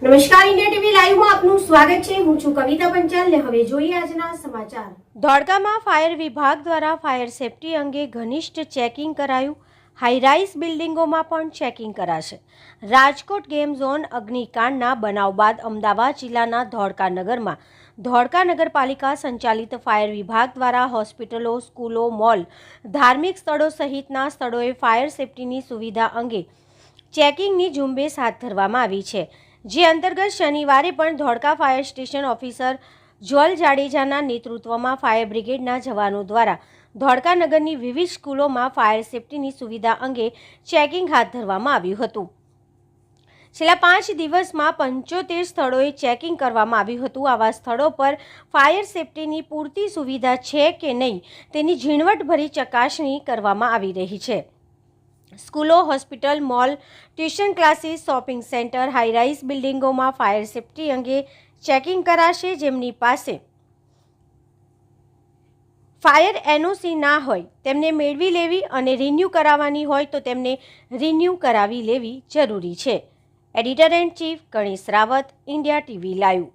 નમસ્કાર, India TV લાઈવમાં આપનું સ્વાગત છે। હું છું કવિતા પંચાલ ને હવે જોઈએ આજના સમાચાર। ધોળકામાં ફાયર વિભાગ દ્વારા ફાયર સેફટી અંગે ઘનિષ્ઠ ચેકિંગ કરાયું। હાઈરાઇઝ બિલ્ડિંગોમાં પણ ચેકિંગ કરાશે। રાજકોટ ગેમ ઝોન અગ્નિકાંડના બનાવ બાદ અમદાવાદ જિલ્લાના ધોળકા નગરમાં ધોળકા નગરપાલિકા સંચાલિત ફાયર વિભાગ દ્વારા હોસ્પિટલો, સ્કૂલો, મોલ, ધાર્મિક સ્થળો સહિતના સ્થળોએ ફાયર સેફટીની સુવિધા અંગે ચેકિંગની ઝુંબેશ હાથ ધરવામાં આવી છે, જે અંતર્ગત શનિવારે પણ Dholka fire station officer Jwal જાડેજાના નેતૃત્વમાં ફાયર બ્રિગેડના જવાનો દ્વારા ધોળકા નગરની વિવિધ સ્કૂલોમાં ફાયર સેફટીની સુવિધા અંગે ચેકિંગ હાથ ધરવામાં આવ્યું હતું। છેલ્લા 5 દિવસમાં 75 સ્થળોએ ચેકિંગ કરવામાં આવ્યું હતું। આવા સ્થળો પર ફાયર સેફટીની પૂરતી સુવિધા છે કે નહીં તેની ઝીણવટભરી ચકાસણી કરવામાં આવી રહી છે। સ્કૂલો, hospital, mall, tuition classes, shopping centre, high rise બિલ્ડિંગોમાં ફાયર સેફટી અંગે ચેકિંગ કરાશે। જેમની પાસે ફાયર એનઓસી ના હોય તેમને મેળવી લેવી અને રિન્યૂ કરાવવાની હોય તો તેમને રિન્યૂ કરાવી લેવી જરૂરી છે। Editor and chief Ganesh Rawat, India TV live.